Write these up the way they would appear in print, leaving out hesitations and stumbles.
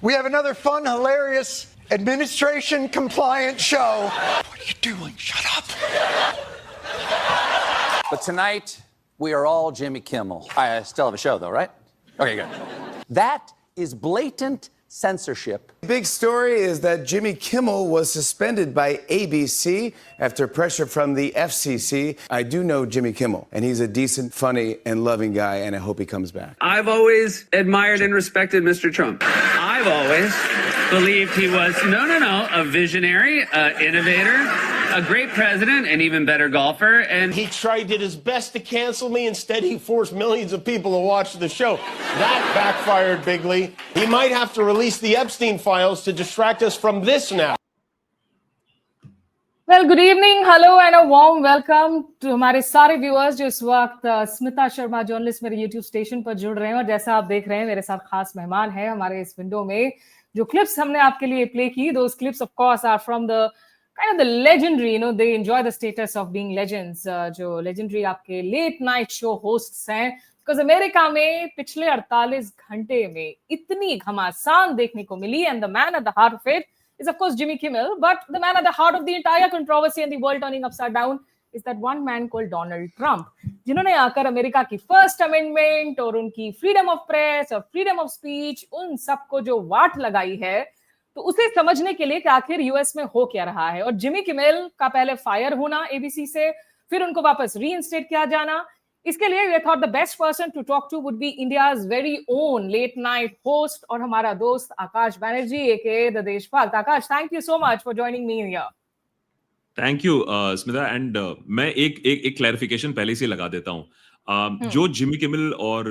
We have another fun, hilarious, administration compliant show. What are you doing? Shut up. But tonight, we are all Jimmy Kimmel. I still have a show, though, right? Okay, good. That is blatant censorship. The big story is that Jimmy Kimmel was suspended by ABC after pressure from the FCC. I do know Jimmy Kimmel, and he's a decent, funny, and loving guy, and I hope he comes back. I've always admired and respected Mr. Trump. I've always believed he was, a visionary, innovator, a great president, an even better golfer, and he did his best to cancel me. Instead, he forced millions of people to watch the show. That backfired bigly. He might have to release the Epstein files to distract us from this now. Well, good evening, hello and a warm welcome to हमारे सारे viewers जो इस वक्त Smita Sharma journalist मेरे YouTube station पर जुड़ रहे हैं और जैसा आप देख रहे हैं मेरे साथ खास मेहमान है हमारे इस विंडो में जो क्लिप्स हमने आपके लिए प्ले की those clips of course are from the kind of the legendary, they enjoy the status of being legends. जो legendary आपके late night show hosts हैं, because अमेरिका में पिछले 48 घंटे में इतनी घमासान देखने को मिली, and the man at the heart of it is of course Jimmy Kimmel, but the man at the heart of the entire controversy and the world turning upside down is that one man called Donald Trump, जिन्होंने आकर America की first amendment और उनकी freedom of press और freedom of speech उन सबको जो वाट लगाई है, तो उसे समझने के लिए कि आखिर यूएस में हो क्या रहा है। और जिमी किमेल का पहले फायर होना एबीसी से, फिर उनको वापस रीइंस्टेट किया जाना, इसके लिए we thought the best person to talk to would be India's very own late night host और हमारा दोस्त Akash Banerjee aka the Deshbhakt. Akash, thank you so much for joining me here. Thank you Smita, and मैं एक क्लैरिफिकेशन पहले से लगा देता हूँ। जो जिमी किमिल और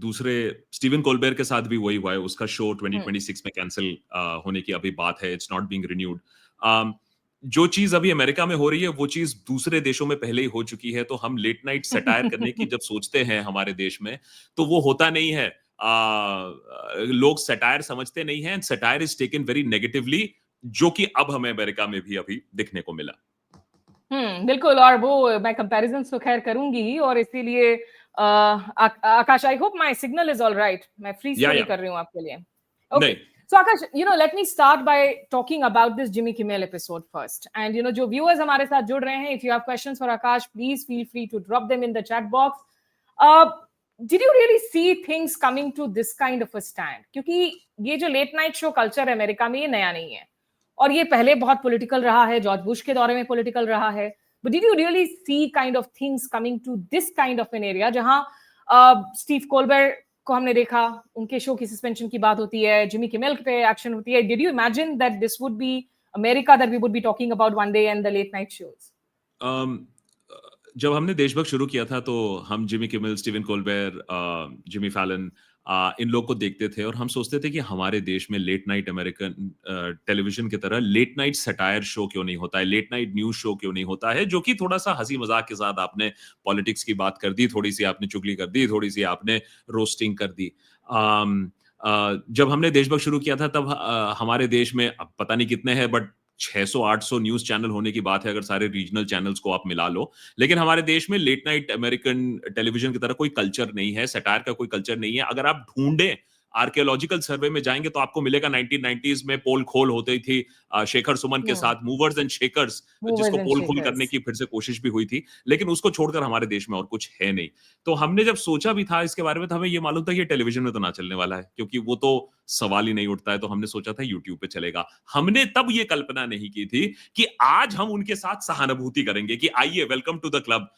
दूसरे स्टीवन कोलबेर के साथ भी वही हुआ है, उसका शो 2026 में कैंसिल होने की अभी बात है, इट्स नॉट बीइंग रिन्यूड। जो चीज अभी अमेरिका में हो रही है वो चीज दूसरे देशों में पहले ही हो चुकी है, तो हम लेट नाइट सटायर करने की जब सोचते हैं हमारे देश में तो वो होता नहीं है। लोग सटायर समझते नहीं है, satire is taken very negatively, जो कि अब हमें अमेरिका में भी अभी दिखने को मिला। बिल्कुल, और वो मैं कंपैरिजंस तो खैर करूंगी ही, और इसीलिए Akash, I hope my signal is all right, मैं फ्रीज नहीं कर रही हूं आपके लिए। Okay, so Akash, let me start by talking about this Jimmy Kimmel episode first, and जो viewers हमारे साथ जुड़ रहे हैं, if you have questions for Akash, please feel free to drop them in the chat box. Did you really see things coming to this kind of a stand? क्योंकि ये जो late night show culture है America में, ये नया नहीं है, और ये पहले बहुत पॉलिटिकल रहा है, जॉर्ज बुश के दौरे में पॉलिटिकल रहा है, but did you really see kind of things coming to this kind of an area जहां स्टीव कोलबर्ट को हमने देखा, उनके शो की सस्पेंशन की बात होती है, जिमी किमेल पे एक्शन होती है। Did you imagine that this would be America that we would be talking about one day and the late night shows? जब हमने देशभक्त शुरू किया था तो हम Jimmy Kimmel, Stephen Colbert, Jimmy Fallon, इन लोग को देखते थे और हम सोचते थे कि हमारे देश में लेट नाइट अमेरिकन टेलीविजन की तरह लेट नाइट सटायर शो क्यों नहीं होता है, लेट नाइट न्यूज शो क्यों नहीं होता है, जो कि थोड़ा सा हंसी मजाक के साथ आपने पॉलिटिक्स की बात कर दी, थोड़ी सी आपने चुगली कर दी, थोड़ी सी आपने रोस्टिंग कर दी। जब हमने देशभक्त शुरू किया था तब हमारे देश में अब पता नहीं कितने हैं, बट 600-800 न्यूज चैनल होने की बात है अगर सारे रीजनल चैनल्स को आप मिला लो, लेकिन हमारे देश में लेट नाइट अमेरिकन टेलीविजन की तरह कोई कल्चर नहीं है, सटायर का कोई कल्चर नहीं है। अगर आप ढूंढें, आर्कियोलॉजिकल सर्वे में जाएंगे तो आपको मिलेगा 1990s में पोल खोल होती थी शेखर सुमन के साथ, मूवर्स एंड शेकर्स, जिसको पोल खोल करने की फिर से कोशिश भी हुई थी, लेकिन उसको छोड़कर हमारे देश में और कुछ है नहीं। तो हमने जब सोचा भी था इसके बारे में तो हमें ये मालूम था कि टेलीविजन में तो ना चलने वाला है, क्योंकि वो तो सवाल ही नहीं उठता है। तो हमने सोचा था यूट्यूब पे चलेगा। हमने तब ये कल्पना नहीं की थी कि आज हम उनके साथ सहानुभूति करेंगे कि आइए, वेलकम टू द क्लब,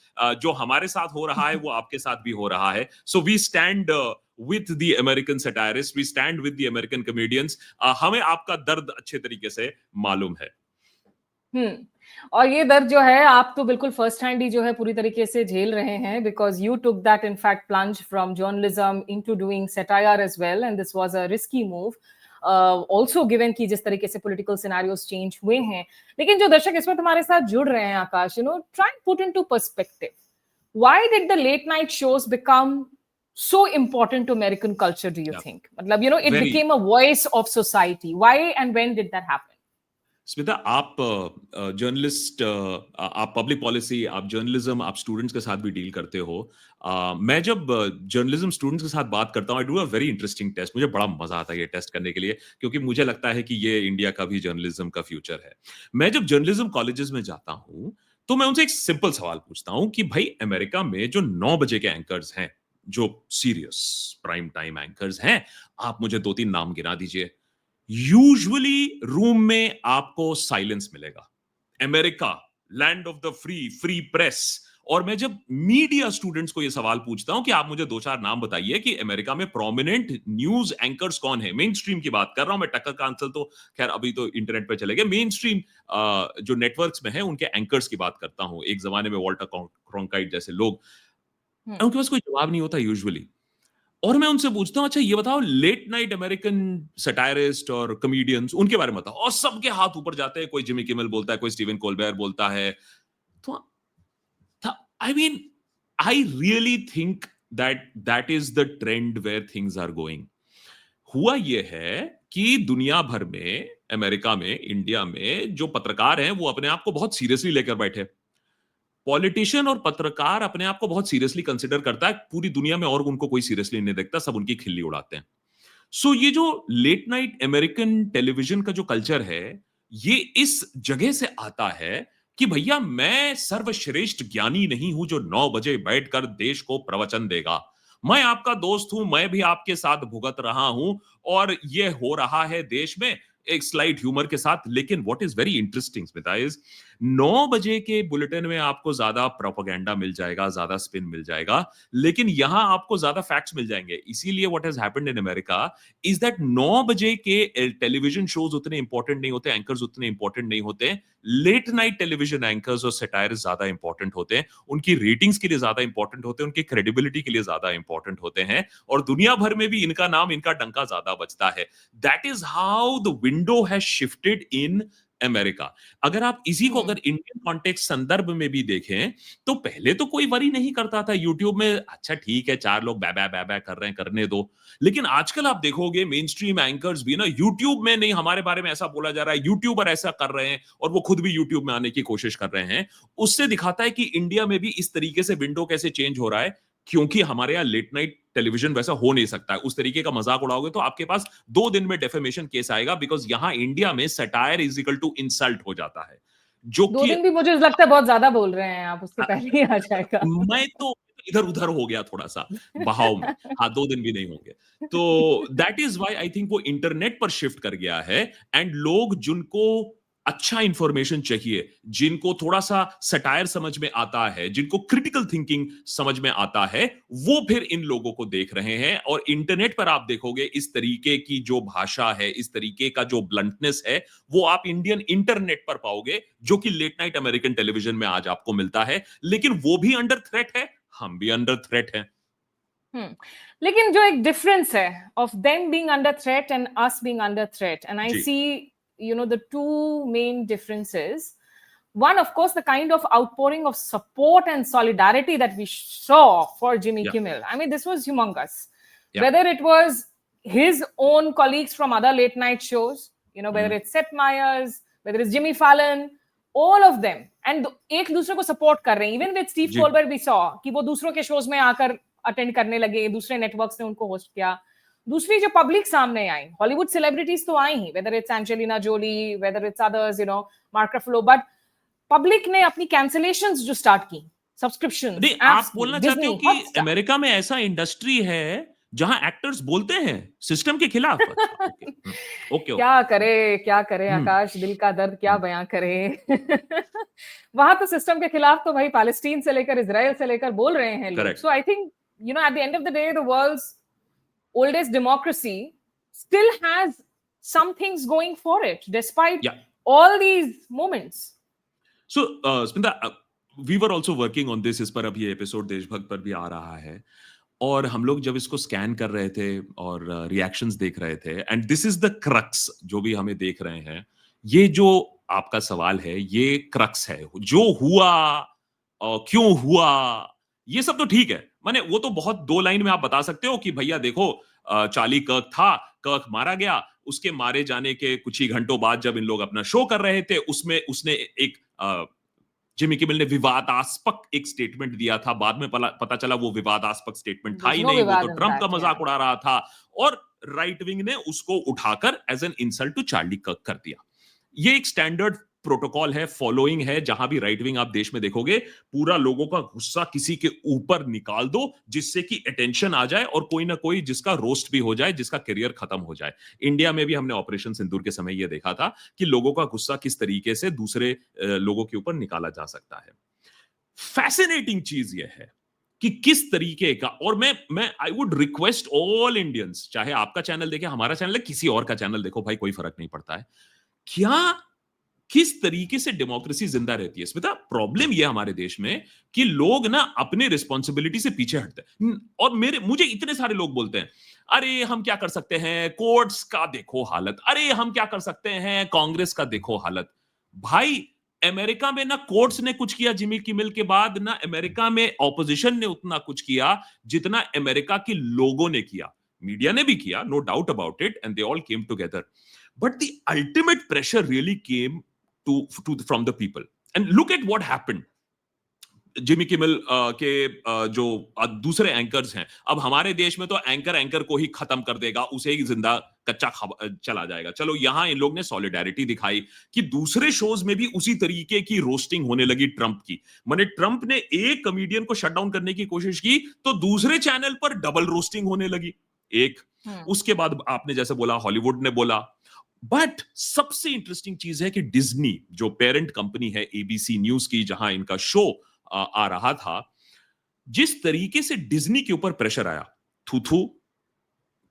जो हमारे साथ हो रहा है वो आपके साथ भी हो रहा है। So we stand with the American satirists, we stand with the American comedians. हमें आपका दर्द अच्छे तरीके से मालूम है। और ये दर्द जो है आप तो बिल्कुल फर्स्ट हैंड ही जो है पूरी तरीके से झेल रहे हैं, because you took that in fact plunge from journalism into doing satire as well, and this was a risky move. Also given कि जिस तरीके से political scenarios change हुए हैं, लेकिन जो दर्शक इस वक्त हमारे साथ जुड़ रहे हैं आकाश, try and put into perspective, why did the late night shows become so important to American culture, do you think? Matlab, it became a voice of society. Why and when did that happen? Smita, आप journalist, आप public policy, आप journalism, आप students के साथ भी deal करते हो। मैं जब जर्नलिज्म स्टूडेंट्स के साथ बात करता हूँ, I do a very interesting test. मुझे बड़ा मजा आता है ये टेस्ट करने के लिए, क्योंकि मुझे लगता है कि ये इंडिया का भी जर्नलिज्म का फ्यूचर है। मैं जब जर्नलिज्म कॉलेजेस में जाता हूँ, तो मैं उनसे एक सिंपल सवाल पूछता हूँ कि भाई, अमेरिका में जो 9 बजे के एंकर्स हैं, जो सीरियस प्राइम टाइम एंकर्स हैं, आप मुझे 2-3 नाम गिना दीजिए। यूजुअली रूम में आपको साइलेंस मिलेगा। America, land of the free, free press. और मैं जब मीडिया स्टूडेंट्स को यह सवाल पूछता हूं कि आप मुझे 2-4 नाम बताइए कि अमेरिका में प्रोमिनेंट न्यूज एंकर्स कौन है, मेन स्ट्रीम की बात कर रहा हूं मैं, टक्कर कांसल तो खैर अभी तो इंटरनेट पे चले गए, मेन स्ट्रीम जो नेटवर्क्स में है उनके एंकर्स की बात करता हूं। एक जमाने में वॉल्टर क्रॉन्काइट जैसे लोग, उनके पास कोई जवाब नहीं होता यूजुअली। और मैं उनसे पूछता हूं, अच्छा ये बताओ, लेट नाइट अमेरिकन सटायरिस्ट और कॉमेडियंस, उनके बारे में बताओ। और सबके हाथ ऊपर जाते हैं। कोई जिमी किमेल बोलता है, कोई स्टीवन कोलबर्ट बोलता है। तो I mean, I really think that is the trend where things are going. हुआ यह है कि दुनिया भर में, अमेरिका में, इंडिया में जो पत्रकार हैं वो अपने आप को बहुत सीरियसली लेकर बैठे। पॉलिटिशियन और पत्रकार अपने आप को बहुत सीरियसली कंसिडर करता है पूरी दुनिया में, और उनको कोई सीरियसली नहीं देखता, सब उनकी खिल्ली उड़ाते हैं। सो ये जो लेट नाइट अमेरिकन टेलीविजन का जो कल्चर है, ये इस जगह से आता है कि भैया, मैं सर्वश्रेष्ठ ज्ञानी नहीं हूं जो 9 बजे बैठकर देश को प्रवचन देगा। मैं आपका दोस्त हूं, मैं भी आपके साथ भुगत रहा हूं, और ये हो रहा है देश में एक स्लाइट ह्यूमर के साथ। लेकिन what is very interesting Smita is, 9 बजे के बुलेटिन में आपको ज्यादा प्रोपेगेंडा मिल जाएगा, ज्यादा स्पिन मिल जाएगा, लेकिन यहां आपको ज्यादा फैक्ट्स मिल जाएंगे। इसीलिए what has happened in America is that 9 बजे के टेलीविजन शोज उतने इंपॉर्टेंट नहीं होते, एंकर्स उतने इंपॉर्टेंट नहीं होते। लेट नाइट टेलीविजन एंकर्स और सटायर्स ज्यादा इंपॉर्टेंट होते हैं, उनकी रेटिंग्स के लिए ज्यादा इंपॉर्टेंट होते हैं, उनकी क्रेडिबिलिटी के लिए ज्यादा इंपॉर्टेंट होते हैं, और दुनिया भर में भी इनका नाम, इनका डंका ज्यादा बजता है। That is how the window has shifted in America. अगर आप इसी को अगर इंडियन कॉन्टेक्स्ट संदर्भ में भी देखें, तो पहले तो कोई वरी नहीं करता था यूट्यूब में, अच्छा ठीक है 4 लोग बै कर रहे हैं, करने दो। लेकिन आजकल आप देखोगे मेन स्ट्रीम एंकर्स भी ना, यूट्यूब में नहीं, हमारे बारे में ऐसा बोला जा रहा है, यूट्यूबर ऐसा कर रहे हैं, और वो खुद भी यूट्यूब में आने की कोशिश कर रहे हैं। उससे दिखाता है कि इंडिया में भी इस तरीके से विंडो कैसे चेंज हो रहा है, क्योंकि हमारे यहाँ लेट नाइट टेलीविजन वैसा हो नहीं सकता है। उस तरीके का मजाक उड़ाओगे तो आपके पास 2 दिन में डेफेमेशन केस आएगा, बिकॉज यहां इंडिया में satire is equal to insult हो जाता है। जो 2 दिन भी मुझे लगता है बहुत ज्यादा बोल रहे हैं आप, उसके पहले ही आ जाएगा। मैं तो इधर उधर हो गया थोड़ा सा बहाव में। हाँ, 2 दिन भी नहीं होंगे। तो that is why I think वो इंटरनेट पर शिफ्ट कर गया है, एंड लोग जिनको अच्छा इंफॉर्मेशन चाहिए, जिनको थोड़ा सा सटायर समझ में आता है, जिनको क्रिटिकल थिंकिंग समझ में आता है, वो फिर इन लोगों को देख रहे हैं। और इंटरनेट पर आप देखोगे इस तरीके की जो भाषा है, इस तरीके का जो ब्लंटनेस है, वो आप इंडियन इंटरनेट पर पाओगे, जो कि लेट नाइट अमेरिकन टेलीविजन में आज आपको मिलता है। लेकिन वो भी अंडर थ्रेट है, हम भी अंडर थ्रेट हैं। लेकिन जो एक डिफरेंस है of them being under threat and us being under threat, and I see the two main differences. One, of course, the kind of outpouring of support and solidarity that we saw for Jimmy Kimmel. I mean, this was humongous. Whether it was his own colleagues from other late night shows, whether it's Seth Meyers, whether it's Jimmy Fallon, all of them. And एक दूसरे को support कर रहे हैं. Even with Steve Colbert we saw कि वो दूसरों के shows में आकर attend करने लगे, दूसरे networks ने उनको host किया। दूसरी जो पब्लिक सामने आई, हॉलीवुड सेलिब्रिटीज तो आई ही, whether it's Angelina Jolie, whether it's others, Mark Ruffalo, but public ने अपनी कैंसलेशंस जो स्टार्ट की, सब्सक्रिप्शंस, आप बोलना चाहते हो कि अमेरिका में ऐसा इंडस्ट्री है जहां एक्टर्स बोलते हैं सिस्टम के खिलाफ? ओके। क्या करे आकाश, दिल का दर्द क्या बयां करे। वहां तो सिस्टम के खिलाफ तो भाई पैलेस्टीन से लेकर इजराइल से लेकर बोल रहे हैं लोग। So I think at the end of the day the world's oldest democracy still has some things going for it despite all these moments. So Smita, we were also working on this, इस पर अब ये episode देशभक्त पर भी आ रहा है, और हम लोग जब इसको स्कैन कर रहे थे और रिएक्शंस देख रहे थे, and this is the crux जो भी हमें देख रहे हैं, ये जो आपका सवाल है, ये क्रक्स है। जो हुआ क्यों हुआ, ये सब तो ठीक है, माने वो तो बहुत 2 लाइन में आप बता सकते हो कि भैया देखो, चार्ली कर्क था, कर्क मारा गया, उसके मारे जाने के कुछ ही घंटों बाद जब इन लोग अपना शो कर रहे थे, उसमें उसने एक जिमी किमेल ने विवादास्पद एक स्टेटमेंट दिया था। बाद में पता चला वो विवादास्पद स्टेटमेंट था ही नहीं, वो तो ट्रंप का मजाक उड़ा रहा था, और राइट विंग ने उसको उठाकर as an insult to Charlie Kirk कर दिया। ये एक स्टैंडर्ड प्रोटोकॉल है, फॉलोइंग है, जहां भी राइट विंग आप देश में देखोगे, पूरा लोगों का गुस्सा किसी के ऊपर निकाल दो जिससे कि अटेंशन आ जाए और कोई ना कोई जिसका रोस्ट भी हो जाए, जिसका करियर खत्म हो जाए। इंडिया में भी हमने ऑपरेशन सिंदूर के समय यह देखा था कि लोगों का गुस्सा किस तरीके से दूसरे लोगों के ऊपर निकाला जा सकता है। फैसिनेटिंग चीज यह है कि किस तरीके का, और मैं I would request all Indians, चाहे आपका चैनल देखे, हमारा चैनल है, किसी और का चैनल देखो भाई, कोई फर्क नहीं पड़ता है, क्या किस तरीके से डेमोक्रेसी जिंदा रहती है। स्मिता, प्रॉब्लम ये हमारे देश में कि लोग ना अपने रिस्पॉन्सिबिलिटी से पीछे हटते हैं, और मुझे इतने सारे लोग बोलते हैं, अरे हम क्या कर सकते हैं, कोर्ट्स का देखो हालत, अरे हम क्या कर सकते हैं, कांग्रेस का देखो हालत। भाई, अमेरिका में ना कोर्ट्स ने कुछ किया जिमी किमेल के बाद, ना अमेरिका में ऑपोजिशन ने उतना कुछ किया जितना अमेरिका के लोगों ने किया। मीडिया ने भी किया, no doubt about it, and they all came together, but the ultimate pressure really came from the people. And look at what happened. Jimmy Kimmel के जो दूसरे एंकर्स हैं, अब हमारे देश में तो एंकर को ही खत्म कर देगा, उसे ही जिंदा कच्चा चला जाएगा। चलो, यहां इन लोग ने सॉलिडेरिटी दिखाई कि दूसरे शोज में भी उसी तरीके की रोस्टिंग होने लगी ट्रंप की। माने ट्रंप ने एक कॉमेडियन को शट डाउन करने की कोशिश की तो दूसरे चैनल पर डबल रोस्टिंग होने लगी। उसके बाद आपने जैसे बोला, हॉलीवुड ने बोला। बट सबसे इंटरेस्टिंग चीज है कि डिज्नी, जो पेरेंट कंपनी है एबीसी न्यूज की, जहां इनका शो आ रहा था, जिस तरीके से डिज्नी के ऊपर प्रेशर आया, थू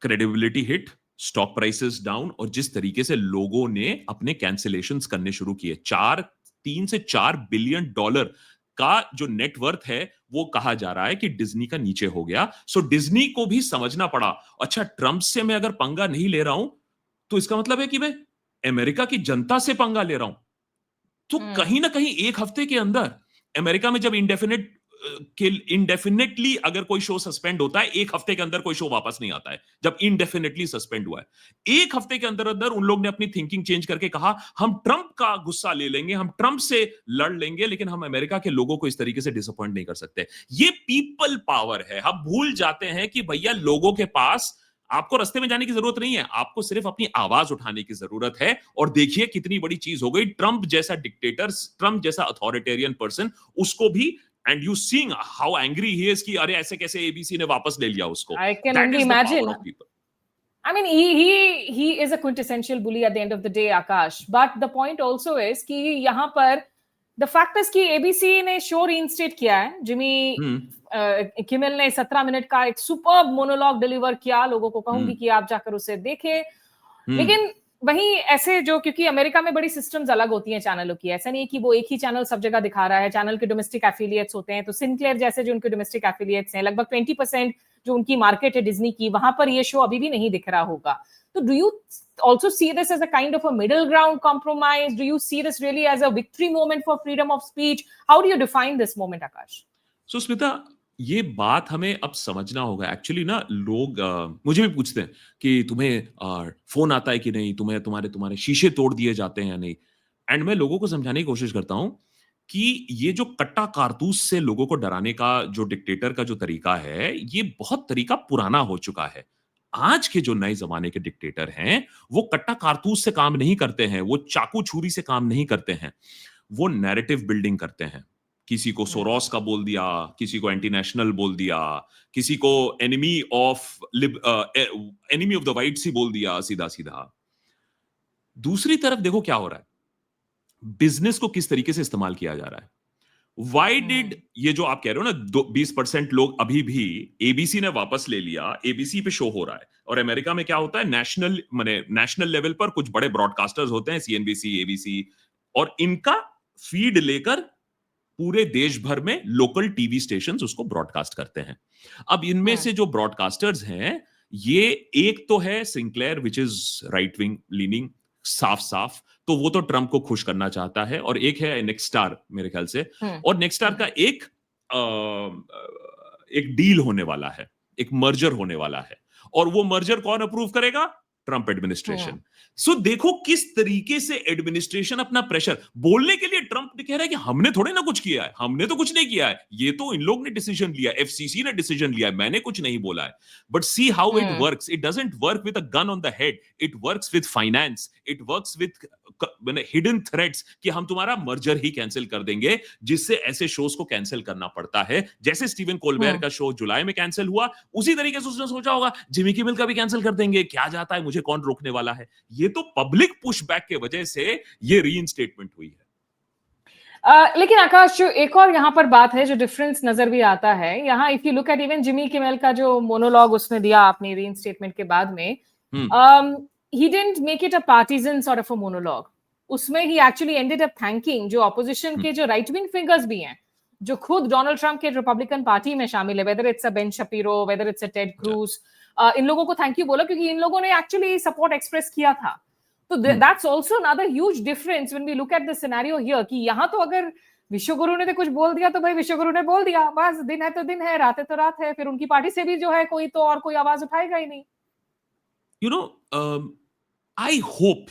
credibility hit, stock prices down, और जिस तरीके से लोगों ने अपने कैंसिलेशंस करने शुरू किए, 3 से 4 बिलियन डॉलर का जो नेटवर्थ है वो कहा जा रहा है कि डिज्नी का नीचे हो गया। सो डिज्नी को भी समझना पड़ा, अच्छा, ट्रंप से मैं अगर पंगा नहीं ले रहा हूं तो इसका मतलब है कि मैं अमेरिका की जनता से पंगा ले रहा हूं। तो कहीं ना कहीं एक हफ्ते के अंदर अमेरिका में जब इंडेफिनेटली अगर कोई शो सस्पेंड होता है, एक हफ्ते के अंदर कोई शो वापस नहीं आता है। जब इंडेफिनेटली सस्पेंड हुआ है, एक हफ्ते के अंदर अंदर उन लोग ने अपनी थिंकिंग चेंज करके कहा, हम ट्रंप का गुस्सा ले लेंगे, हम ट्रंप से लड़ लेंगे, लेकिन हम अमेरिका के लोगों को इस तरीके से डिसअपॉइंट नहीं कर सकते। ये पीपल पावर है। हम भूल जाते हैं कि भैया, लोगों के पास आपको रास्ते में जाने की जरूरत नहीं है, आपको सिर्फ अपनी आवाज उठाने की जरूरत है। और देखिए कितनी बड़ी चीज हो गई, ट्रंप जैसा डिक्टेटर, ट्रंप जैसा अथॉरिटेरियन पर्सन, उसको भी, and you seeing how angry he is कि अरे ऐसे कैसे एबीसी ने वापस ले लिया उसको। I can only imagine. I mean, he is a quintessential bully at the end of the day, Akash. But the point also is कि यहाँ पर the fact is कि ABC ने शो reinstate किया है। जिमी किमेल ने 17 minute का एक सुपर्ब मोनोलॉग डिलीवर किया। लोगों को कहूंगी कि आप जाकर उसे देखें। लेकिन वहीं ऐसे जो, क्योंकि अमेरिका में बड़ी सिस्टम्स अलग होती हैं चैनलों की, ऐसा नहीं है कि वो एक ही चैनल सब जगह दिखा रहा है। चैनल के डोमेस्टिक एफिलिएट्स होते हैं, तो सिनक्लेयर जैसे जो उनके डोमेस्टिक एफिलिएट्स हैं, लगभग 20% जो उनकी मार्केट है डिज्नी की, वहां पर ये शो अभी भी नहीं दिख रहा होगा। तो do you also see this as a kind of a middle ground compromise? Do you see this really as a victory moment for freedom of speech? How do you define this moment, Akash? So, Smita, ये बात हमें अब समझना होगा। Actually ना, लोग मुझे भी पूछते हैं कि तुम्हें फोन आता है कि नहीं, तुम्हारे शीशे तोड़ दिए जाते हैं या नहीं। एंड मैं लोगों को समझाने की कोशिश करता हूं कि ये जो कट्टा कारतूस से लोगों को डराने का जो डिक्टेटर का जो तरीका है, ये बहुत तरीका पुराना हो चुका है। आज के जो नए जमाने के डिक्टेटर हैं, वो कट्टा कारतूस से काम नहीं करते हैं, वो चाकू छुरी से काम नहीं करते हैं, वो नैरेटिव बिल्डिंग करते हैं। किसी को सोरोस का बोल दिया, किसी को एंटी नेशनल बोल दिया, किसी को एनिमी ऑफ द व्हाइट्स ही बोल दिया, सीधा सीधा। दूसरी तरफ देखो क्या हो रहा है, बिजनेस को किस तरीके से इस्तेमाल किया जा रहा है। Why did ये जो आप कह रहे हो ना, 20% लोग अभी भी, एबीसी ने वापस ले लिया, एबीसी पे शो हो रहा है। और अमेरिका में क्या होता है, नेशनल लेवल पर कुछ बड़े ब्रॉडकास्टर्स होते हैं, सीएनबीसी, एबीसी, और इनका फीड लेकर पूरे देश भर में लोकल टीवी स्टेशंस उसको ब्रॉडकास्ट करते हैं। अब इनमें से जो ब्रॉडकास्टर्स हैं, ये एक तो है Sinclair, which is right wing leaning, साफ, तो वो तो ट्रंप को खुश करना चाहता है, और एक है नेक्स्टार मेरे ख्याल से, और नेक्स्टार का एक डील होने वाला है, एक मर्जर होने वाला है, और वो मर्जर कौन अप्रूव करेगा? Trump administration. सो देखो किस तरीके से एडमिनिस्ट्रेशन अपना प्रेशर बोलने के लिए ट्रंप ने कह रहा है कि हमने थोड़े ना कुछ किया है, हमने तो कुछ नहीं किया है, ये तो इन लोग ने डिसीजन लिया, एफसीसी ने डिसीजन लिया है, मैंने कुछ नहीं बोला है। But see how it works, it doesn't work with a gun on the head, it works with finance, it works with hidden threats कि हम तुम्हारा मर्जर ही कैंसिल कर देंगे, जिससे ऐसे शोज को कैंसिल करना पड़ता है। जैसे स्टीवन कोलबेयर का शो जुलाई में कैंसिल हुआ, उसी तरीके से उसने सोचा होगा जिमी किमेल का भी कैंसिल कर देंगे, क्या जाता है, मुझे कौन रोकने वाला है। ये तो पब्लिक पुशबैक के वजह से ये रीइंस्टेटमेंट हुई है। लेकिन आकाश, जो एक और यहाँ पर बात है जो डिफरेंस नजर भी आता है यहाँ, if you look at even Jimmy Kimmel का जो मोनोलॉग उसने दिया अपनी रीइंस्टेटमेंट के बाद में, he didn't make it a partisan sort of a monologue. उसमें he actually ended up thanking जो opposition के जो right wing figures भी हैं, जो खुद डोनाल्ड ट्रंप के रिपब्लिकन पार्टी में शामिल है, whether it's a Ben Shapiro, whether it's a Ted Cruz, इन लोगों को थैंक यू बोला क्योंकि इन लोगों ने एक्चुअली सपोर्ट एक्सप्रेस किया था। तो that's also another huge difference when we look at the scenario here कि यहाँ तो अगर विश्वगुरु ने तो कुछ बोल दिया तो भाई विश्वगुरु ने बोल दिया, बस दिन है तो दिन है, रात है तो रात है, फिर उनकी पार्टी से भी जो है कोई तो और कोई आवाज उठाएगा ही नहीं। यू नो, आई होप,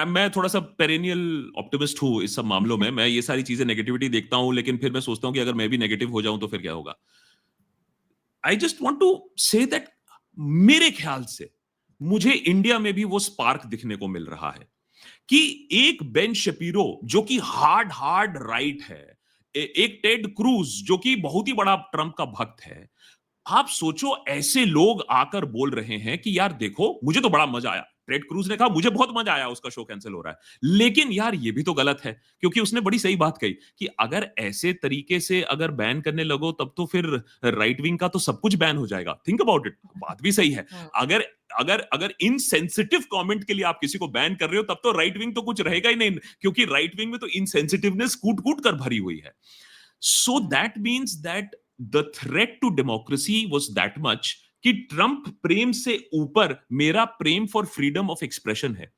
मैं थोड़ा सा पेरेनियल ऑप्टिमिस्ट हूं इस सब मामलों में, मैं ये सारी चीजें नेगेटिविटी देखता हूं, लेकिन फिर मैं सोचता हूं कि अगर मैं भी नेगेटिव हो जाऊं तो फिर क्या होगा। I just want to say that मेरे ख्याल से मुझे इंडिया में भी वो स्पार्क दिखने को मिल रहा है कि एक बेन शपीरो जो कि हार्ड राइट है, एक टेड क्रूज जो कि बहुत ही बड़ा ट्रंप का भक्त है, आप सोचो ऐसे लोग आकर बोल रहे हैं कि यार देखो मुझे तो बड़ा मजा आया। टेड क्रूज ने कहा मुझे बहुत मजा आया, उसका शो कैंसिल हो रहा है, लेकिन यार ये भी तो गलत है, क्योंकि उसने बड़ी सही बात कही कि अगर ऐसे तरीके से अगर बैन करने लगो तब तो फिर राइट विंग का तो सब कुछ बैन हो जाएगा। थिंक अबाउट इट, बात भी सही है। अगर अगर अगर इनसेंसिटिव कमेंट के लिए आप किसी को बैन कर रहे हो तब तो राइट विंग तो कुछ रहेगा ही नहीं, क्योंकि राइट विंग में तो इनसेंसिटिवनेस कूट कूट कर भरी हुई है। So that means that the threat to democracy was that much कि ट्रंप प्रेम से ऊपर मेरा प्रेम फॉर फ्रीडम ऑफ एक्सप्रेशन है।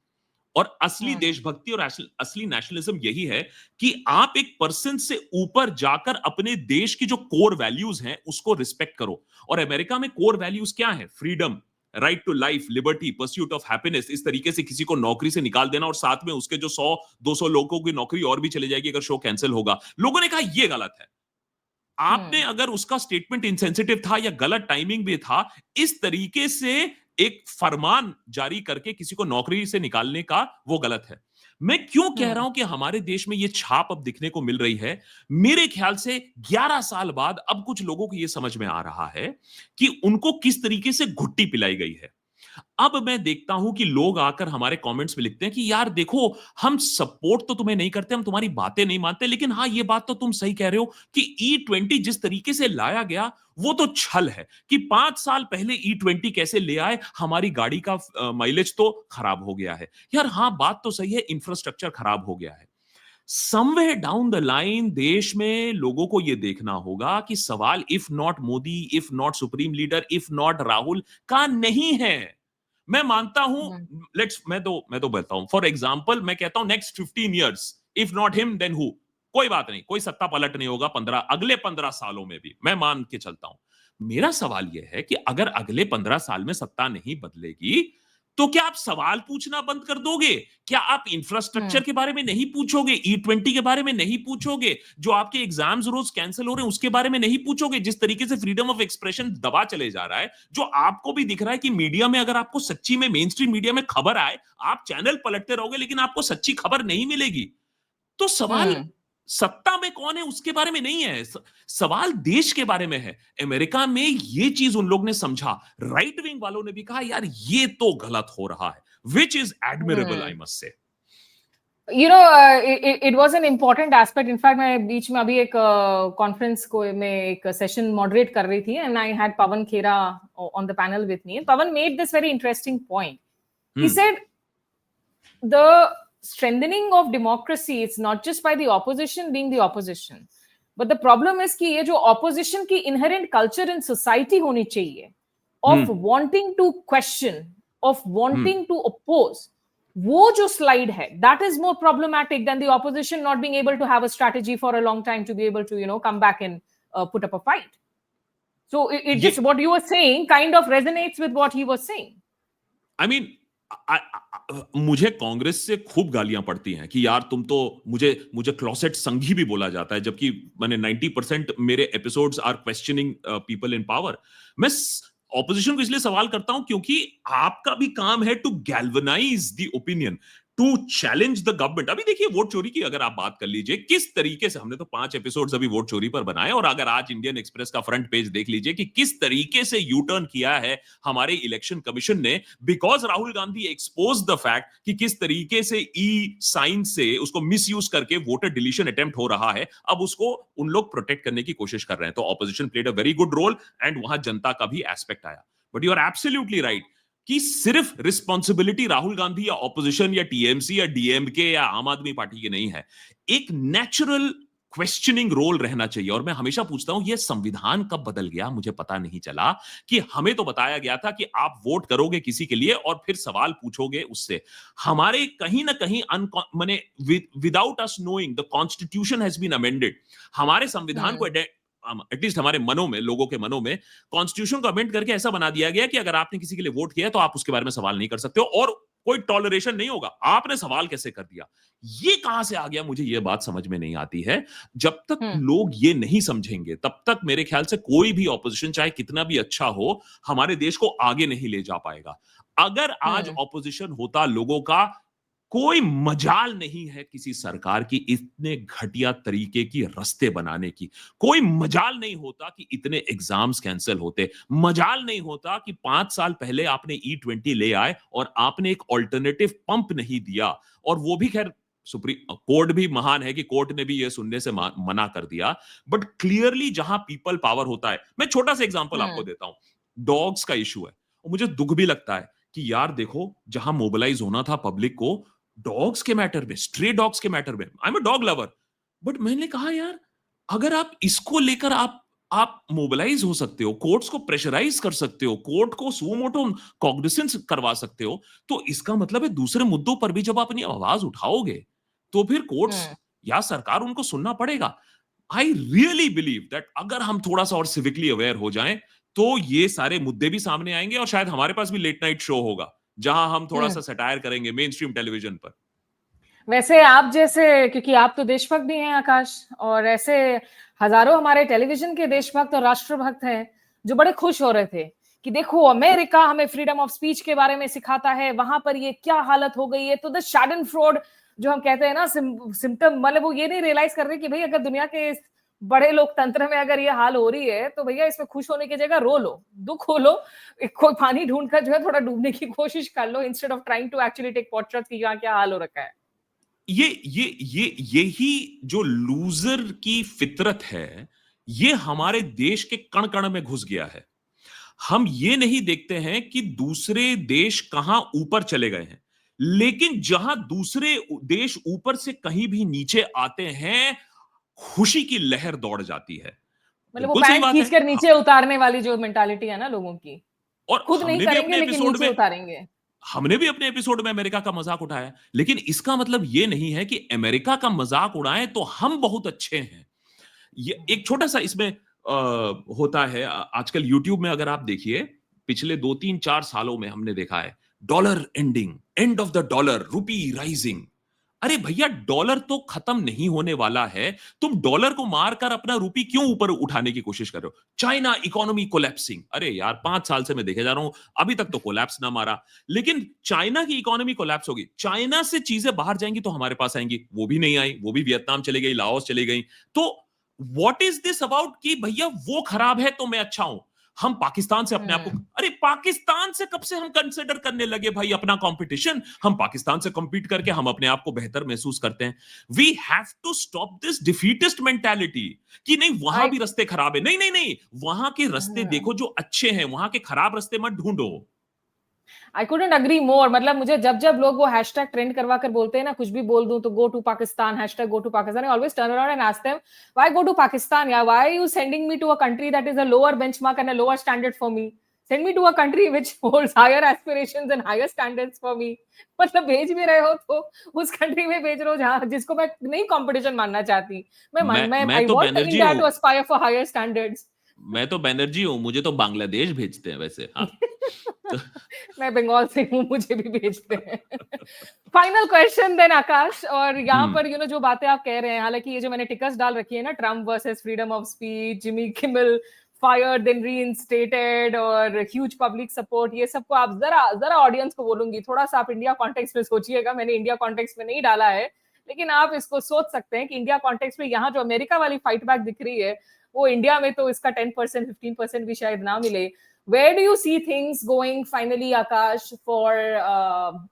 और असली देशभक्ति और असली नेशनलिज्म यही है कि आप एक पर्सन से ऊपर जाकर अपने देश की जो कोर वैल्यूज हैं उसको रिस्पेक्ट करो। और अमेरिका में कोर वैल्यूज क्या है? Freedom, right to life, liberty, pursuit of happiness. इस तरीके से किसी को नौकरी से निकाल देना और साथ में उसके जो 100-200 लोगों की नौकरी और भी चली जाएगी अगर शो कैंसिल होगा। लोगों ने कहा यह गलत है। आपने अगर उसका स्टेटमेंट इंसेंसिटिव था या गलत टाइमिंग भी था, इस तरीके से एक फरमान जारी करके किसी को नौकरी से निकालने का वो गलत है। मैं क्यों कह रहा हूं कि हमारे देश में ये छाप अब दिखने को मिल रही है? मेरे ख्याल से 11 साल बाद अब कुछ लोगों को ये समझ में आ रहा है कि उनको किस तरीके से घुट्टी पिलाई गई है। अब मैं देखता हूं कि लोग आकर हमारे कमेंट्स में लिखते हैं कि यार देखो हम सपोर्ट तो तुम्हें नहीं करते, हम तुम्हारी बातें नहीं मानते, लेकिन हाँ ये बात तो तुम सही कह रहे हो कि E20 जिस तरीके से लाया गया वो तो छल है कि 5 साल पहले E20 कैसे ले आए, हमारी गाड़ी का माइलेज तो खराब हो गया है। यार हाँ बात तो सही है, इंफ्रास्ट्रक्चर खराब हो गया है। समवेयर डाउन द लाइन देश में लोगों को यह देखना होगा कि सवाल if not Modi, if not supreme leader, if not Rahul का नहीं है। मैं मानता हूं, मैं तो बोलता हूं फॉर एग्जांपल, मैं कहता हूं next 15 years if not him then who, कोई बात नहीं, कोई सत्ता पलट नहीं होगा अगले 15 सालों में भी, मैं मान के चलता हूं। मेरा सवाल यह है कि अगर अगले 15 साल में सत्ता नहीं बदलेगी तो क्या आप सवाल पूछना बंद कर दोगे? क्या आप इंफ्रास्ट्रक्चर के बारे में नहीं पूछोगे? E20 के बारे में नहीं पूछोगे? जो आपके एग्जाम्स रोज कैंसिल हो रहे हैं उसके बारे में नहीं पूछोगे? जिस तरीके से फ्रीडम ऑफ एक्सप्रेशन दबा चले जा रहा है, जो आपको भी दिख रहा है कि मीडिया में अगर आपको सच्ची में मेन स्ट्रीम मीडिया में खबर आए, आप चैनल पलटते रहोगे लेकिन आपको सच्ची खबर नहीं मिलेगी। तो सवाल सत्ता में कौन है उसके बारे में नहीं है, सवाल देश के बारे में है। अमेरिका में ये चीज उन लोग ने समझा, राइट विंग वालों ने भी कहा यार ये तो गलत हो रहा है, which is admirable I must say. You know, it was an important aspect. In fact, मैं बीच में अभी एक कॉन्फ्रेंस को में एक सेशन मॉडरेट कर रही थी and I had Pawan Khera on the panel with me. And Pawan made this very interesting point. He said the strengthening of democracy is not just by the opposition being the opposition, but the problem is कि ये जो opposition की inherent culture in society होनी चाहिए of wanting to question, of wanting to oppose, वो जो slide है, that is more problematic than the opposition not being able to have a strategy for a long time to be able to, you know, come back and put up a fight. So it just what you were saying kind of resonates with what he was saying. I mean मुझे कांग्रेस से खूब गालियां पड़ती हैं कि यार तुम तो मुझे मुझे क्लोसेट संघी भी बोला जाता है, जबकि मैंने 90% मेरे episodes are questioning people in power. मैं ऑपोजिशन को इसलिए सवाल करता हूं क्योंकि आपका भी काम है to galvanise the opinion, to challenge the government. अभी देखिए वोट चोरी की अगर आप बात कर लीजिए, किस तरीके से हमने तो 5 एपिसोड्स अभी वोट चोरी पर बनाए, और अगर आज इंडियन एक्सप्रेस का फ्रंट पेज देख लीजिए कि किस तरीके से यू टर्न किया है हमारे इलेक्शन कमीशन ने, because Rahul Gandhi expose the fact कि किस तरीके से ई साइन से उसको मिस यूज करके वोटर डिलीशन अटेम्प्ट हो रहा है। अब उसको उन लोग प्रोटेक्ट करने की कोशिश कर रहे हैं, तो opposition played a very good role and वहां जनता का भी एस्पेक्ट आया। But you are absolutely right कि सिर्फ रिस्पॉन्सिबिलिटी राहुल गांधी या ऑपोजिशन या टीएमसी या डीएमके या आम आदमी पार्टी की नहीं है, एक नेचुरल क्वेश्चनिंग रोल रहना चाहिए। और मैं हमेशा पूछता हूं, यह संविधान कब बदल गया मुझे पता नहीं चला, कि हमें तो बताया गया था कि आप वोट करोगे किसी के लिए और फिर सवाल पूछोगे उससे। हमारे कहीं ना कहीं माने without us knowing the constitution has been amended, हमारे संविधान को एटलीस्ट हमारे मनों में, लोगों के मनों में कॉन्स्टिट्यूशन को अमेंड करके ऐसा बना दिया गया कि अगर आपने किसी के लिए वोट किया तो आप उसके बारे में सवाल नहीं कर सकते हो और कोई टॉलरेशन नहीं होगा। आपने सवाल कैसे कर दिया, ये कहां से आ गया, मुझे ये बात समझ में नहीं आती है। जब तक लोग ये नहीं समझेंगे तब तक मेरे ख्याल से कोई भी ऑपोजिशन चाहे कितना भी अच्छा हो, हमारे देश को आगे नहीं ले जा पाएगा। अगर आज ऑपोजिशन होता लोगों का, कोई मजाल नहीं है किसी सरकार की इतने घटिया तरीके की रास्ते बनाने की, कोई मजाल नहीं होता कि इतने एग्जाम्स कैंसिल होते, मजाल नहीं होता कि 5 साल पहले आपने E20 ले आए और आपने एक ऑल्टरनेटिव पंप नहीं दिया। और वो भी खैर सुप्रीम कोर्ट भी महान है कि कोर्ट ने भी ये सुनने से मना कर दिया। बट क्लियरली जहां पीपल पावर होता है, मैं छोटा सा एग्जांपल आपको देता हूं, डॉग्स का इशू है और मुझे दुख भी लगता है कि यार देखो, जहां मोबिलाइज होना था पब्लिक को डॉग्स के मैटर में, स्ट्रे डॉग्स के मैटर में, I am a dog lover, but मैंने कहा यार अगर आप इसको लेकर आप मोबिलाइज हो सकते हो, कोर्ट्स को प्रेशराइज कर सकते हो, कोर्ट को सुओ मोटो कॉग्निसेंस करवा सकते हो, तो इसका मतलब है दूसरे मुद्दों पर भी जब आप अपनी आवाज उठाओगे तो फिर कोर्ट्स या सरकार उनको सुनना पड़ेगा। आई रियली बिलीव दैट अगर हम थोड़ा सा और सिविकली अवेयर हो जाएं तो ये सारे मुद्दे भी सामने आएंगे और शायद हमारे पास भी लेट नाइट शो होगा जहां हम थोड़ा सा सटायर करेंगे मेन स्ट्रीम टेलीविजन पर। वैसे आप जैसे, क्योंकि आप तो देशभक्त भी हैं आकाश, और ऐसे हजारों हमारे टेलीविजन के देशभक्त और राष्ट्रभक्त हैं जो बड़े खुश हो रहे थे कि देखो अमेरिका हमें फ्रीडम ऑफ स्पीच के बारे में सिखाता है, वहां पर ये क्या हालत हो गई है। तो द शैडेनफ्रोड जो हम कहते हैं ना, सिम्टम, मतलब वो ये नहीं रियलाइज कर रहे कि भाई अगर दुनिया के बड़े लोकतंत्र में अगर ये हाल हो रही है तो भैया इसमें खुश होने की जगह रो लो, दुख हो लो, कोई पानी ढूंढ कर जो है थोड़ा डूबने की कोशिश कर लो, instead of trying to actually take portraits की यहाँ क्या हाल हो रखा है। यही जो लूजर की फितरत है, ये हमारे देश के कण कण में घुस गया है। हम ये नहीं देखते हैं कि दूसरे देश कहां ऊपर चले गए हैं, लेकिन जहां दूसरे देश ऊपर से कहीं भी नीचे आते हैं, खुशी की लहर दौड़ जाती है। मतलब वो पैंट खींच कर नीचे उतारने वाली जो मेंटालिटी है ना लोगों की, और खुद नहीं करेंगे लेकिन नीचे उतारेंगे। हमने भी अपने एपिसोड में अमेरिका का मजाक उठाया, लेकिन इसका मतलब यह नहीं है कि अमेरिका का मजाक उड़ाएं तो हम बहुत अच्छे हैं। ये एक छोटा सा इसमें होता है आजकल यूट्यूब में, अगर आप देखिए पिछले 2-3-4 सालों में हमने देखा है dollar ending, and of the dollar, रूपी राइजिंग। अरे भैया डॉलर तो खत्म नहीं होने वाला है, तुम डॉलर को मारकर अपना रूपी क्यों ऊपर उठाने की कोशिश कर रहे हो? चाइना इकोनॉमी कोलैप्सिंग, अरे यार 5 साल से मैं देखे जा रहा हूं, अभी तक तो कोलैप्स ना मारा, लेकिन चाइना की इकोनॉमी कोलैप्स होगी, चाइना से चीजें बाहर जाएंगी तो हमारे पास आएंगी, वो भी नहीं आई, वो भी वियतनाम चली गई, लाओस चली गई। तो व्हाट इज दिस अबाउट कि भैया वो खराब है तो मैं अच्छा हूं? हम पाकिस्तान से अपने आप को, अरे पाकिस्तान से कब से हम कंसिडर करने लगे भाई अपना कंपटीशन? हम पाकिस्तान से compete करके हम अपने आप को बेहतर महसूस करते हैं। We have to stop this defeatist mentality कि नहीं वहां भी रास्ते खराब है, नहीं नहीं नहीं, वहां के रास्ते देखो जो अच्छे हैं, वहां के खराब रास्ते मत ढूंढो। I couldn't agree more। मतलब मुझे जब जब लोग वो हैशटैग ट्रेंड करवा कर बोलते हैं ना, कुछ भी बोल दूं तो go to Pakistan, hashtag go to Pakistan, I always turn around and ask them, why go to Pakistan? Yeah, why are you sending me to a country that is a lower benchmark and a lower standard for me? Send me to a country which holds higher aspirations and higher standards for me। मतलब भेज भी रहे हो तो उस country में भेज रहे हो जहां जिसको मैं नहीं कंपटीशन मानना चाहती। मैं I want India to aspire for higher standards। मैं तो बनर्जी हूँ, मुझे तो बांग्लादेश भेजते हैं वैसे। हाँ। मैं बंगाल से हूँ, मुझे भी भेजते हैं। फाइनल क्वेश्चन देन आकाश, और यहाँ पर जो बातें आप कह रहे हैं, हालांकि ये जो मैंने टिकट्स डाल रखी है ना, Trump versus freedom of speech, Jimmy Kimmel fired then reinstated और ह्यूज पब्लिक सपोर्ट, ये सबको आप जरा ऑडियंस को बोलूंगी, थोड़ा सा आप इंडिया कॉन्टेक्स्ट में सोचिएगा। मैंने इंडिया कॉन्टेक्स्ट में नहीं डाला है, लेकिन आप इसको सोच सकते हैं कि इंडिया कॉन्टेक्स्ट में यहाँ जो अमेरिका वाली फाइट बैक दिख रही है, वो इंडिया में तो इसका 10% 15% भी शायद ना मिले। Where do you see things going finally, Akash, for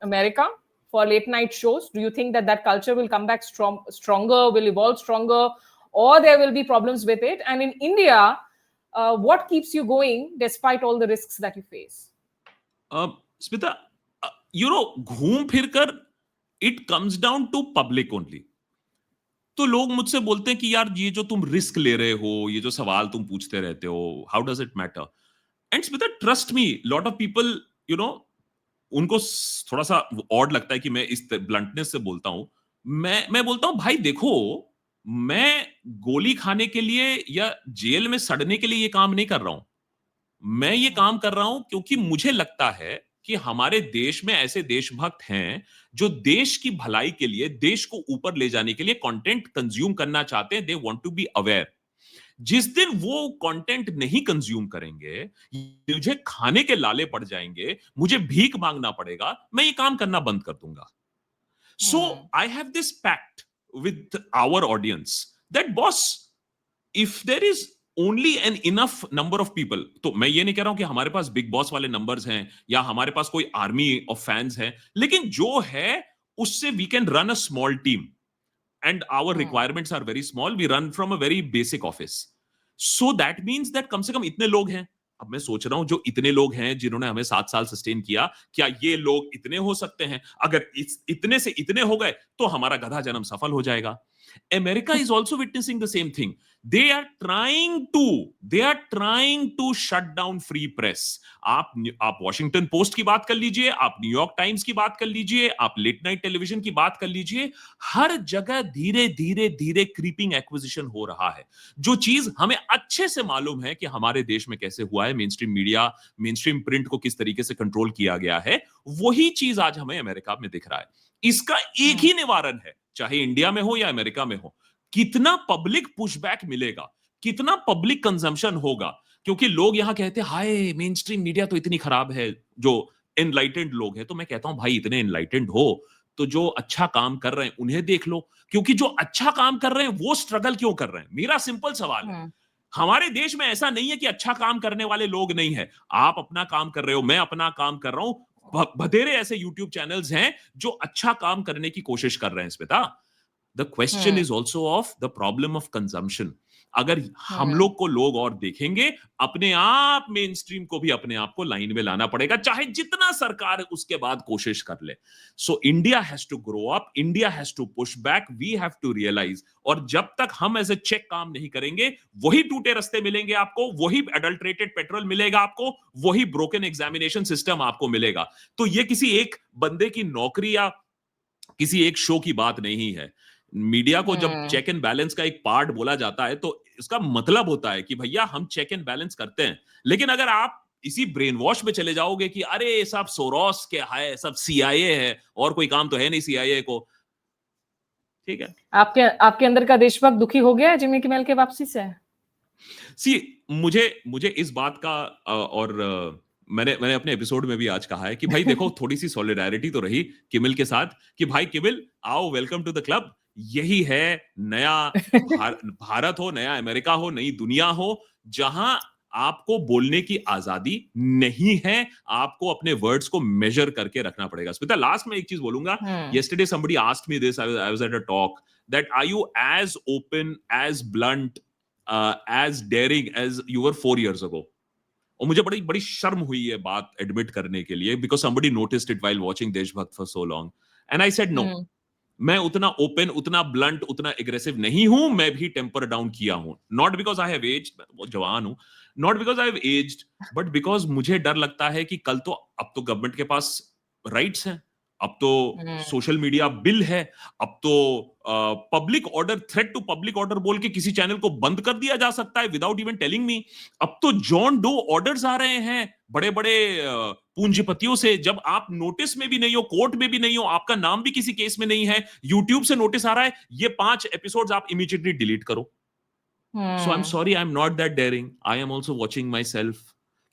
America, for late night shows? Do you think that culture will come back stronger, will evolve stronger, or there will be problems with it? And in India, what keeps you going despite all the risks that you face? Smita, घूम फिर कर it comes down to public only. तो लोग मुझसे बोलते हैं कि यार ये जो तुम रिस्क ले रहे हो, ये जो सवाल तुम पूछते रहते हो, how does it matter? And Smita, trust me, lot of people, उनको थोड़ा सा ऑड लगता है कि मैं इस ब्लंटनेस से बोलता हूं। मैं बोलता हूं, भाई देखो, मैं गोली खाने के लिए या जेल में सड़ने के लिए ये काम नहीं कर रहा हूं। मैं ये काम कर रहा हूं क्योंकि मुझे लगता है कि हमारे देश में ऐसे देशभक्त हैं जो देश की भलाई के लिए, देश को ऊपर ले जाने के लिए कंटेंट कंज्यूम करना चाहते हैं। They want to be aware. जिस दिन वो कंटेंट नहीं कंज्यूम करेंगे, मुझे खाने के लाले पड़ जाएंगे, मुझे भीख मांगना पड़ेगा, मैं ये काम करना बंद कर दूंगा। So I have this pact with our audience that boss, if there is only an enough number of people, तो मैं ये नहीं कह रहा हूं कि हमारे पास बिग बॉस वाले नंबर्स हैं या हमारे पास कोई आर्मी ऑफ फैंस है, लेकिन जो है उससे we can run a small team. And our requirements are very small. We run from a very basic office. So that means that कम से कम इतने लोग हैं. अब मैं सोच रहा हूं, जो इतने लोग हैं जिन्होंने हमें 7 साल सस्टेन किया, क्या ये लोग इतने हो सकते हैं? अगर इतने से इतने हो गए तो हमारा गधा जन्म सफल हो जाएगा. America is also witnessing the same thing. They are trying to shut down free press. आप वॉशिंगटन पोस्ट की बात कर लीजिए, आप न्यूयॉर्क टाइम्स की बात कर लीजिए, आप लेट नाइट टेलीविजन की बात कर लीजिए, हर जगह धीरे धीरे क्रीपिंग एक्विजिशन हो रहा है. जो चीज हमें अच्छे से मालूम है कि हमारे देश में कैसे हुआ है, main stream media, main stream print को किस तरीके से कंट्रोल किया गया है, वही चीज आज हमें अमेरिका में दिख रहा है. इसका एक ही निवारण है, चाहे इंडिया में हो या अमेरिका में हो. कितना पब्लिक पुशबैक मिलेगा, कितना पब्लिक कंजम्पशन होगा, क्योंकि लोग यहां कहते हैं हाय मेन स्ट्रीम मीडिया तो इतनी खराब है, जो एनलाइटेंड लोग हैं. तो मैं कहता हूं भाई, इतने एनलाइटेंड हो तो जो अच्छा काम कर रहे हैं उन्हें देख लो, क्योंकि जो अच्छा काम कर रहे हैं वो स्ट्रगल क्यों कर रहे हैं. मेरा सिंपल सवाल है. हमारे देश में ऐसा नहीं है कि अच्छा काम करने वाले लोग नहीं है. आप अपना काम कर रहे हो, मैं अपना काम कर रहा हूं, बथेरे ऐसे यूट्यूब चैनल्स हैं जो अच्छा काम करने की कोशिश कर रहे हैं. Smita, the question is also of the problem of consumption. अगर हम लोग को लोग और देखेंगे, अपने आप मेन स्ट्रीम को भी अपने आप को लाइन में लाना पड़ेगा, चाहे जितना सरकार उसके बाद कोशिश कर ले. So India has to grow up, India has to push back, we have to realise. और जब तक हम एज ए चेक काम नहीं करेंगे, वही टूटे रास्ते मिलेंगे आपको, वही अडल्ट्रेटेड पेट्रोल मिलेगा आपको, वही ब्रोकन एग्जामिनेशन सिस्टम आपको मिलेगा. तो ये किसी एक बंदे की नौकरी या किसी एक शो की बात नहीं है. मीडिया को जब चेक एंड बैलेंस का एक पार्ट बोला जाता है, तो इसका मतलब होता है कि भैया हम चेक एंड बैलेंस करते हैं. लेकिन अगर आप इसी ब्रेन वॉश में चले जाओगे कि अरे सब सोरोस के है, सब CIA है, और कोई काम तो है नहीं CIA को, ठीक है. आपके अंदर का देशभक्त दुखी हो गया है जिमी किमेल के वापसी से? मुझे इस बात का, और मैंने अपने एपिसोड में भी आज कहा है कि भाई देखो, थोड़ी सी सॉलिडारिटी तो रही किमिल के साथ, कि भाई किमिल आओ, वेलकम टू द क्लब. यही है नया भारत हो, नया अमेरिका हो, नई दुनिया हो, जहां आपको बोलने की आजादी नहीं है. आपको अपने वर्ड्स को मेजर करके रखना पड़ेगा. स्मिता, लास्ट में एक चीज बोलूंगा. yesterday somebody asked me this, I was at a talk, that are you as open, as blunt, as daring as you were 4 years ago? और मुझे बड़ी शर्म हुई ये बात एडमिट करने के लिए, because somebody noticed it while watching देशभक्त for so long, and I said no. मैं उतना ओपन, उतना ब्लंट, उतना एग्रेसिव नहीं हूं. मैं भी टेम्पर डाउन किया हूं, not because I have aged, मैं बहुत जवान हूं, not because I have aged, but because मुझे डर लगता है कि कल तो, अब तो गवर्नमेंट के पास राइट्स हैं, अब तो सोशल मीडिया बिल है, अब तो public order, threat to public order बोल के किसी चैनल को बंद कर दिया जा सकता है विदाउट इवन टेलिंग मी। अब तो जॉन डो ऑर्डर्स आ रहे हैं बड़े बड़े पूंजीपतियों से, जब आप नोटिस में भी नहीं हो, कोर्ट में भी नहीं हो, आपका नाम भी किसी केस में नहीं है, यूट्यूब से नोटिस आ रहा है, ये 5 एपिसोड्स आप इमीडिएटली डिलीट करो। So I am sorry, I am not that daring, I am also watching myself,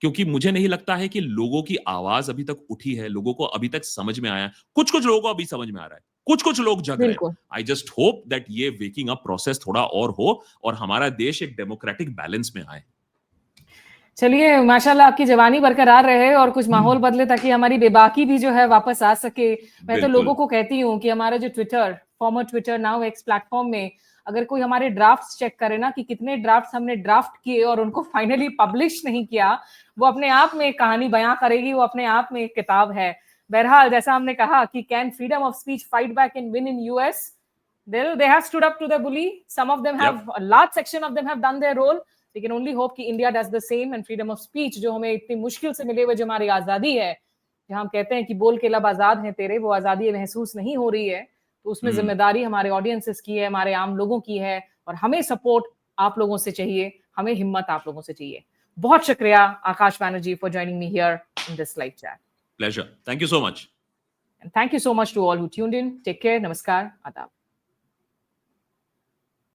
क्योंकि मुझे नहीं लगता है कि लोगों की आवाज अभी तक उठी है, लोगों को अभी तक समझ में आया है। कुछ लोगों को अभी समझ में आ रहा है, कुछ लोग जग रहे हैं। आई जस्ट होप दैट ये वेकिंग अप प्रोसेस थोड़ा और हो और हमारा देश एक डेमोक्रेटिक बैलेंस में आए। चलिए, माशाल्लाह आपकी जवानी बरकरार रहे और कुछ माहौल बदले ताकि हमारी बेबाकी भी जो है वापस आ सके। मैं तो लोगों को कहती हूँ कि हमारा जो Twitter, farmer Twitter now x platform में अगर कोई हमारे ड्राफ्ट्स चेक करे ना कि कितने ड्राफ्ट्स हमने ड्राफ्ट किए और उनको फाइनली पब्लिश नहीं किया, वो अपने आप में एक कहानी बयां करेगी, वो अपने आप में एक किताब है। बहरहाल, जैसा हमने कहा कि can freedom of speech fight back and win in US? They have stood up to the bully. Some of them have, a large section of them have done their role. We can only hope कि India does the same and freedom of speech जो हमें इतनी मुश्किल से मिले हुए जो हमारी आजादी है, जहाँ हम कहते हैं कि बोल के लब आजाद हैं तेरे, वो आजादी महसूस नहीं हो रही है, तो उसमें जिम्मेदारी हमारे ऑडियंसेस की है, हमारे आम लोगों की है, और हमें सपोर्ट आप लोगों से चाहिए, हमें हिम्मत आप लोगों से चाहिए। बहुत शुक्रिया Akash Banerjee for joining me here in this live chat. Pleasure, thank you so much. And thank you so much to all who tuned in. Take care. Namaskar. Adab.